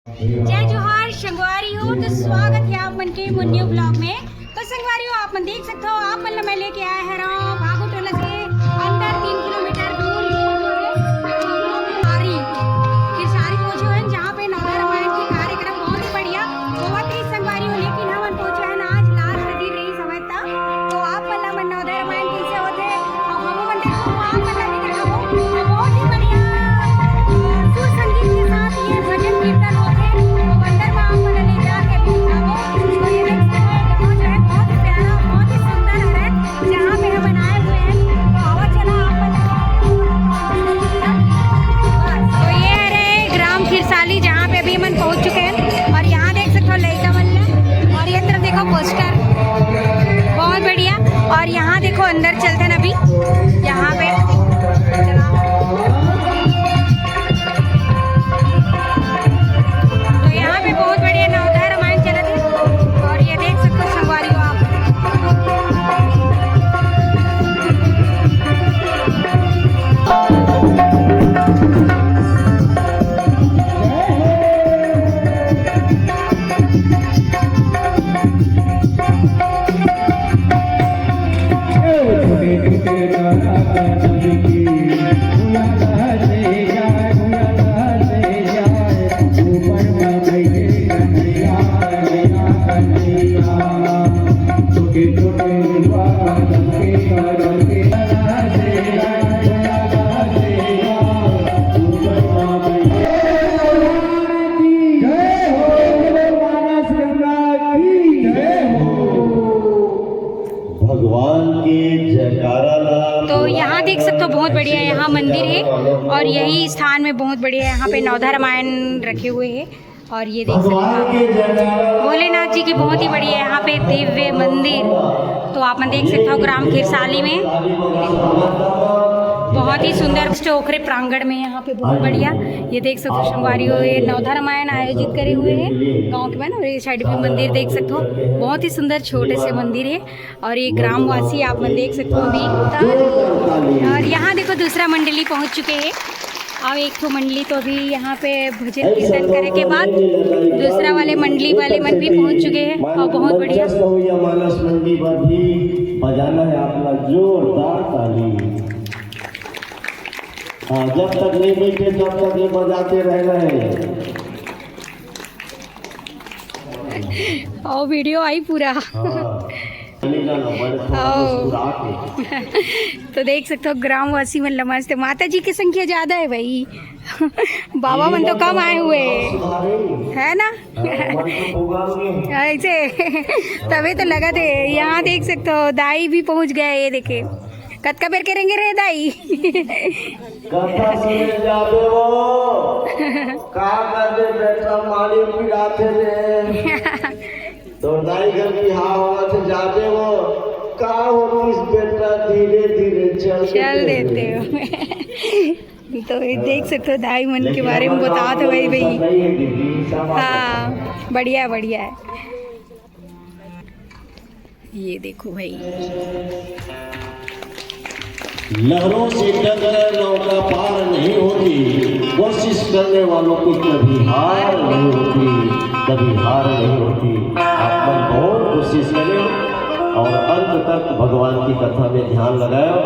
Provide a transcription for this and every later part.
जय जोहार संगवारी हो। तो स्वागत है आप मन के न्यू ब्लॉग में। तो संगवारी हो आप मन देख सकते हो, आप मन मैं लेके आया है भागो टोला से अंदर 3 किलोमीटर दूर जो है खिरसारी पहुंचे हैं, जहाँ पे नौदा रामायण की कार्यक्रम बहुत ही बढ़िया बहुत ही संगवारी हो। लेकिन हम पहुंचे हैं आज लास्ट दिन रही समय तक। तो आप मन नौदा रामायण कैसे होते अब हम मन देखो, आप मन भी देखो बहुत ही बढ़िया सुर संगीत के साथ ये भजन कीर्तन होते हैं। तो अंदर में आप मन ले जाके भी दिखाओ। तो ये देख सकते हैं देखो जो है बहुत ही प्यारा बहुत ही सुंदर है जहाँ पे हम बनाए हुए हैं। तो हवा चला आप तो ये है रे ग्राम खिरसाली, जहाँ पे अभी हम पहुँच चुके हैं। और यहाँ देख सकते हो लड़का मन, और ये तरफ देखो पोस्टर बहुत बढ़िया। और यहाँ देखो अंदर चलते हैं अभी यहाँ पे तो यहाँ पे बहुत बढ़िया नवधा रामायण चला थी। और ये देख सकते हो संगवारी हो आप। तो यहाँ देख सकते हो बहुत बढ़िया यहाँ मंदिर है। और यही स्थान में बहुत बढ़िया यहाँ पे नवधा रामायण रखे हुए हैं। और ये देख सकते हो भोलेनाथ जी की बहुत ही बढ़िया यहाँ पे दिव्य मंदिर। तो आप मन देख सकते हो ग्राम खिरसाली में बहुत ही सुंदर चौखरे प्रांगण में यहाँ पे बहुत बढ़िया ये देख सकते हो संगवारी हो। ये नवधा रामायण आयोजित करे हुए हैं गांव के में। और ये साइड में मंदिर देख सकते हो बहुत ही सुंदर छोटे से मंदिर है। और ये ग्रामवासी आप मन देख सकते हो अभी। और यहाँ देखो दूसरा मंडली पहुँच चुके हैं। और एक तो मंडली तो अभी यहाँ पे भजन कीर्तन करे के बाद दूसरा वाले मंडली वाले मन भी पहुँच चुके हैं। और बहुत बढ़िया मानस मंडी पर भी बजाना है अपना जोरदार ताली। हाँ, जब तक नहीं बैठे तब तक ये बजाते रहना है। और वीडियो आई पूरा। तो देख सकते हो ग्रामवासी मन नमस्ते। माता जी की संख्या ज्यादा है भाई बाबा मन तो कम आए हुए है ना ऐसे तभी तो लगा थे। यहाँ देख सकते हो दाई भी पहुँच गए। ये देखे कतका बेर करेंगे रे दाई कथा सुने जाबे वो का कर दे बेटा मारी पिराते रे तो दाई घर की हावत जाबे वो का होतिस बेटा धीरे धीरे चल देते हो। तो ये देख सकते हो दाई मन के बारे में बता दो भाई। हाँ बढ़िया बढ़िया है। ये देखो भाई लहरों से डरकर नौका पार नहीं होती, कोशिश करने वालों की कभी हार नहीं होती, कभी हार नहीं होती। आप मन बहुत कोशिश करें और अंत तक भगवान की कथा में ध्यान लगाओ।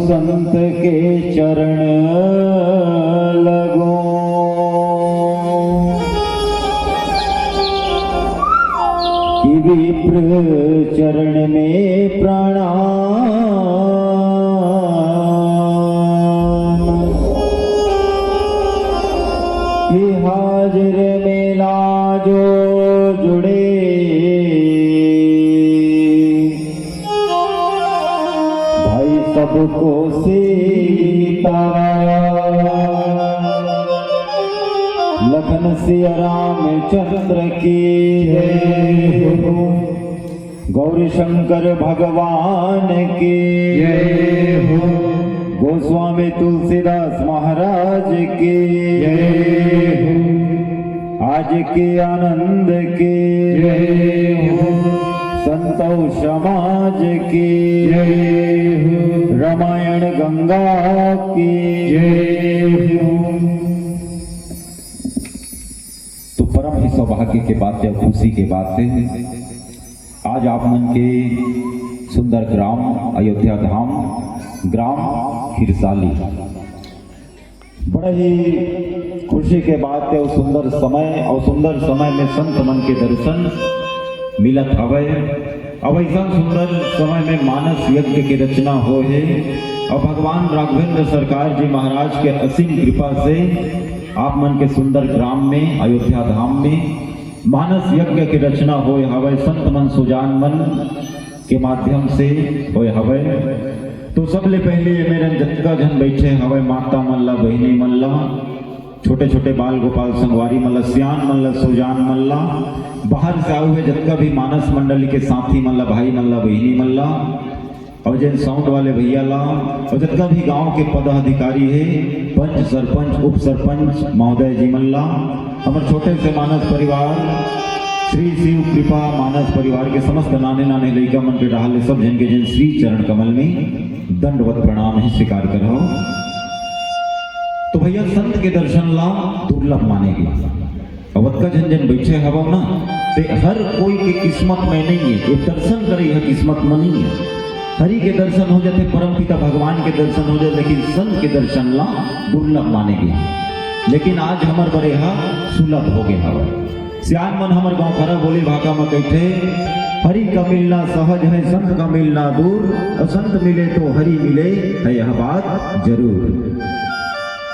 संत के चरण लगो। कि विप्र चरण में प्रणाम, कि हाजिर मेला जो जुड़े, भाई सबको सीता लखन सिया रामचंद्र की जय हो। गौरी शंकर भगवान की जय हो। गोस्वामी तुलसीदास महाराज की जय हो। आज के आनंद की जय हो। संतों समाज की जय हो। रामायण गंगा की जय हो। तो परम ही सौभाग्य के बात है, खुशी के बात है। आज आप मन के सुंदर ग्राम अयोध्या धाम, ग्राम खिरसाली, बड़ा ही खुशी के बात है। और सुंदर समय, और सुंदर समय में संत मन के दर्शन मिलत हवे। अब ऐसा सुंदर समय में मानस यज्ञ की रचना हो है। और भगवान राघवेंद्र सरकार जी महाराज के असीम कृपा से आप मन के सुंदर ग्राम में, अयोध्या धाम में मानस यज्ञ की रचना होए हवे। संत मन सुजान मन के माध्यम से होए हवे। तो सबले पहले मेरे जतका जन बैठे हवे, माता मन ला, बहनी मन ला, छोटे छोटे बाल गोपाल संगवारी मन ला, सियान मन ला, सुजान मन ला, बाहर से आए हुए जतका भी मानस मंडली के साथी मन ला, भाई मन ला, बहनी मन ला, और जिन साउंड वाले भैया ला, और जितना भी गांव के पदाधिकारी है, पंच, सरपंच, उप सरपंच महोदय जी मन ला, हमारे छोटे से मानस परिवार, श्री शिव कृपा मानस परिवार के समस्त नाने नाने लड़का मन के डाले सब जन के जिन श्री चरण कमल में दंडवत प्रणाम है स्वीकार करो। तो भैया संत के दर्शन ला दुर्लभ मानेगी। अवत का जन जन बैठे हवा ना, ते हर कोई के किस्मत में नहीं है। ये दर्शन करे है किस्मत में नहीं है। हरि के दर्शन हो जाते, परम पिता भगवान के दर्शन हो जाते, लेकिन संत के दर्शन ला दुर्लभ मानेगी। लेकिन आज हमार बड़े सुलभ हो गए हवा। सियान मन हमार गाँव खरा बोली भाका में कहते, हरि का मिलना सहज है, संत का मिलना दूर, और संत मिले तो हरि मिले है, यह बात जरूर।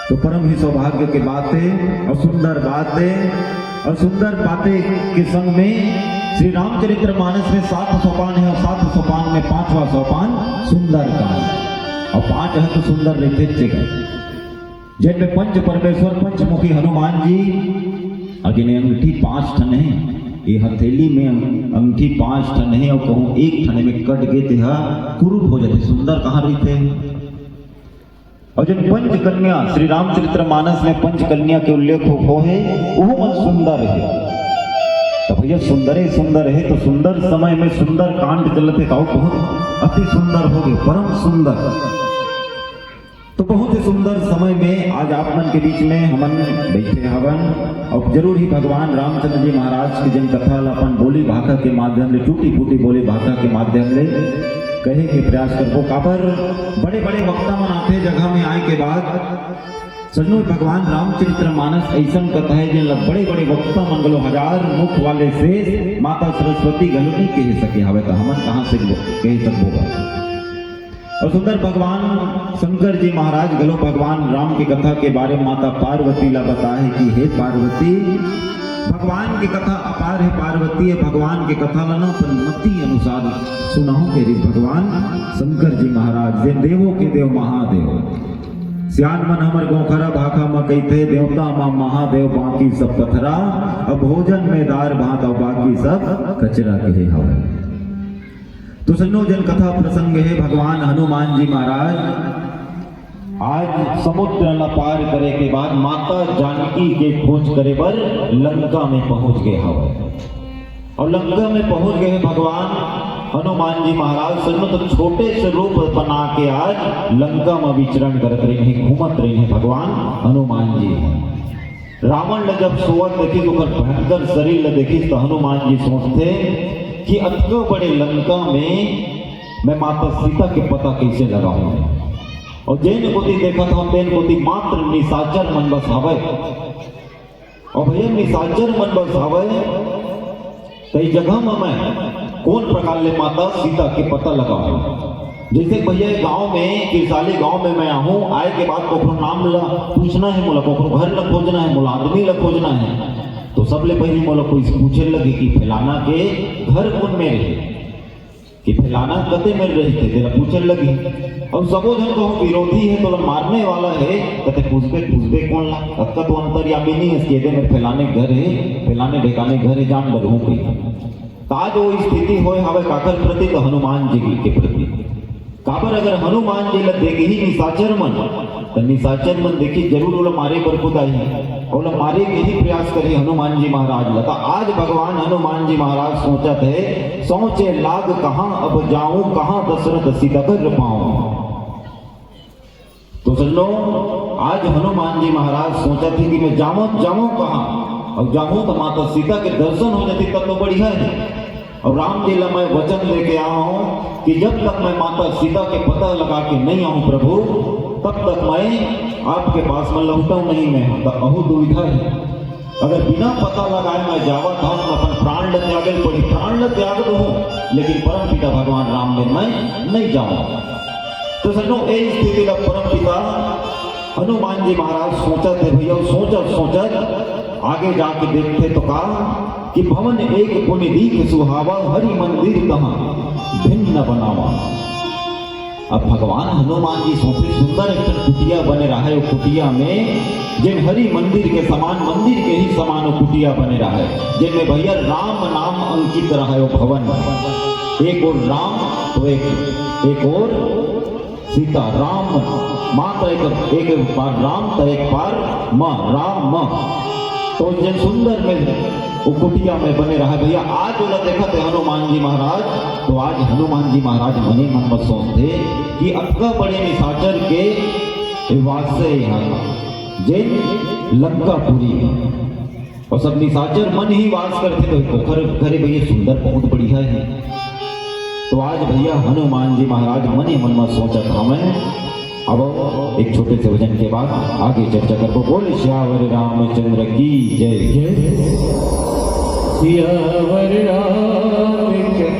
तो परम ही सौभाग्य की बात है, और सुंदर बात है, और सुंदर बातें के संग में श्री रामचरित्र मानस में 7 सोपान है, और 7 सोपान में 5वां सोपान सुंदर कांड। और 5 है तो सुंदर रहते जगह, जिनमें पंच परमेश्वर, पंचमुखी हनुमान जी, अगिने अंगूठी 5 ठन है। ये हथेली में अंगूठी 5 ठन है, और कहूँ एक ठन में कट गए थे कुरूप हो जाते, सुंदर कहाँ रहते। और जिन पंच कन्या श्री रामचरित्र मानस में पंच कन्या के उल्लेख हो है, वो मन सुंदर है। तो भैया सुंदर ही सुंदर है, तो सुंदर समय में सुंदर कांड चलते तो बहुत अति सुंदर हो गए, परम सुंदर। तो बहुत ही सुंदर समय में आज आप मन के बीच में हमन बैठे हवन, और जरूर ही भगवान रामचंद्र जी महाराज की जिन कथा अपन बोली भाषा के माध्यम से, टूटी फूटी बोली भाषा के माध्यम से कहे के प्रयास करबो। काबर बड़े बड़े वक्ता मन आते जगह में आए के बाद सजनो भगवान रामचरित्र मानस ऐसा कथा है जिन बड़े बड़े वक्ता मन गलो 1000 मुख वाले से माता सरस्वती गलो नहीं कह सके हवे, तो हमन कहाँ से कह सकबो। और सुंदर भगवान शंकर जी महाराज गलो भगवान राम की कथा के बारे में माता पार्वती ला बताए कि हे पार्वती, भगवान की कथा अपार है, पार्वती है भगवान की कथा लाना मति अनुसार सुनाओ के भगवान शंकर जी महाराज जे देवों के देव महादेव। सियान मन हमर गोखरा भाखा में कहते, देवता माँ महादेव बाकी सब पथरा, अब भोजन में दार भात और बाकी सब कचरा कहे हवे। तो सुनो जन कथा प्रसंग है, भगवान हनुमान जी महाराज आज समुद्र न पार करे के बाद माता जानकी के खोज करे पर लंका में पहुंच गए हवे। और लंका में पहुंच गए भगवान हनुमान जी महाराज। सुनो तो छोटे से रूप बना के आज लंका में विचरण करत रहे, घूमत रहे भगवान हनुमान जी। रावण ने जब सोवत देखी तो भयंकर शरीर देखी तो हनुमान जी सोचते कि अतको बड़े लंका में मैं माता सीता के पता कैसे लगाऊंगा। और जैन कोती देखा था तेन कोती मात्र निशाचर मन बस हवय। और भैया निशाचर मन बस हवय कई जगह में मैं कौन प्रकार ले माता सीता के पता लगाऊं। जैसे भैया गांव में किरसाली गांव में मैं आऊँ, आए के बाद कोकरो नाम ला पूछना है, मोला कोकरो घर ला खोजना है, मोला आदमी ला खोजना है, तो सबले पहले मोला कोई पूछे लगे कि फलाना के घर कौन में रहे, कि फलाना कते में रहे थे, तेरा पूछे लगी। और सबो जन कहूँ विरोधी है तो मारने वाला है, कहते पूछबे कौन ला, अक्का तो अंतर्यामी नहीं है, इसके में फलाने घर है, फलाने ढेकाने घर है, जान बरहूँ कहीं। आज वो स्थिति होए हवे काकर प्रति, तो हनुमान जी के प्रति। काबर अगर हनुमान जी ला देखे ही निशाचर मन, तो निशाचर मन देखी जरूर ओला मारे पर खुद आई, ओला मारे के ही प्रयास करे हनुमान जी महाराज ला। आज भगवान हनुमान जी महाराज सोचत है, सोचे लाग कहाँ अब जाऊं, कहाँ दशरथ सीता कर पाऊं। तो सुनो, आज हनुमान जी महाराज सोचत है कि मैं जाऊं कहाँ, और जाऊं तो माता सीता के दर्शन हो जाती तब तो बढ़िया है। और राम जी ला मैं वचन लेके आया हूं कि जब तक मैं माता सीता के पता लगा के नहीं आऊं प्रभु, तब तक मैं आपके पास में लौटा नहीं। मैं अहु दुविधा है, अगर बिना पता लगाए मैं जावा था तो अपन प्राण ल त्यागे पड़ी, प्राण ल त्याग दो, लेकिन परम पिता भगवान राम ने मैं नहीं जाऊँ। तो सजनों ये स्थिति का परम पिता हनुमान जी महाराज सोचत है भैया, सोचत आगे जाके देखते तो कहा कि भवन एक पुण्य दीख सुहावा, हरि मंदिर तहाँ भिन्न बनावा। अब भगवान हनुमान जी सोचे सुंदर एक कुटिया बने रहा है, कुटिया में जिन हरि मंदिर के समान, मंदिर के ही समान कुटिया बने रहा है, जिनमें भैया राम नाम अंकित रहा है वो भवन। एक और राम तो एक और सीता, राम माता एक बार राम तो एक बार माँ, राम तो जिन सुंदर में वो कुटिया में बने रहा भैया। आज वो देखा थे हनुमान जी महाराज, तो आज हनुमान जी महाराज मने मन में सोचते कि अक्का बड़े निशाचर के वासे यहाँ जिन लंकापुरी, और सब निशाचर मन ही वास करते, तो पोखर घरे भैया सुंदर बहुत बढ़िया है। तो आज भैया हनुमान जी महाराज मने मन में सोचा था मैं। अब एक छोटे से वचन के बाद आगे चर्चा करको। बोल श्यावर रामचंद्र की जय। सियावर रामचंद्र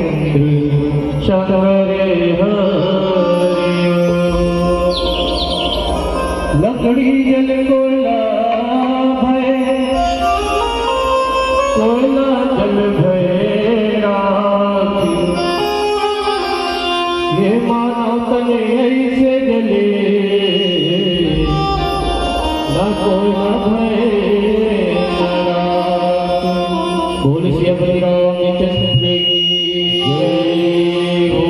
शंकर लकड़ी जल कोला भय, कोला जल भय राखी, ये मानो तने ऐसे जले न कोला भय। बोल श्री रामचंद्र की जय हो।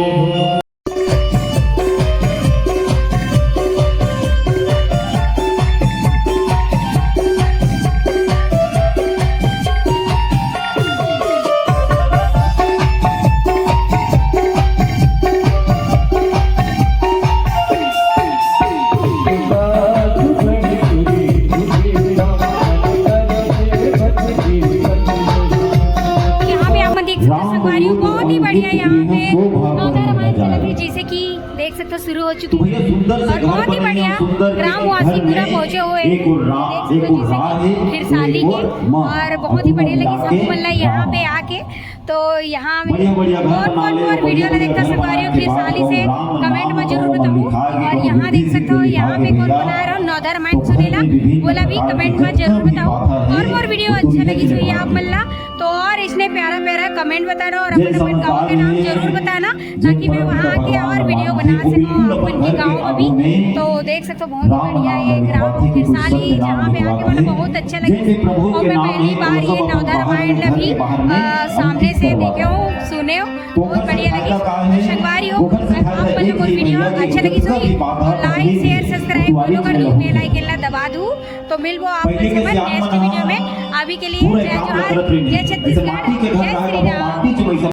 बहुत ही बढ़िया यहाँ पे जैसे कि देख सकते हो शुरू हो चुकी है, और बहुत ही बढ़िया ग्रामवासी पूरा पहुंचे हुए खिरसाली के, और बहुत ही बढ़िया लगी सब मतलब यहाँ पे आके। तो यहाँ में और वीडियो में देखता संगवारी खिरसाली से कमेंट में जरूर बताऊँ। और यहाँ देख सकते हो यहाँ पे कौन बना रहा हूँ नौधा रामायण सुनेला, बोला भी कमेंट में जरूर बताओ। और वीडियो अच्छा लगी चाहिए आप मल्ला तो, और इसने प्यारा प्यारा कमेंट बताना और अपन गाँव के नाम जरूर बताना, ताकि मैं वहाँ आके और वीडियो बना सकूँ अपन के गाँव में भी। तो देख सकते हो बहुत बढ़िया ये ग्राम खिरसाली, जहाँ पे आके मैंने बहुत अच्छा लगे। और मैं पहली बार ये नौधा रामायण भी सामने से देखे हो सुने हो, बहुत बढ़िया लगी। संगवारी हो आप मतलब कोई वीडियो अच्छा लगी तो लाइक शेयर सब्सक्राइब फॉलो कर दो, बेल आइकन दबा दूँ। तो मिलबो आप नेक्स्ट वीडियो में। अभी के लिए जय जोहार, जय छत्तीसगढ़, जय श्री राम।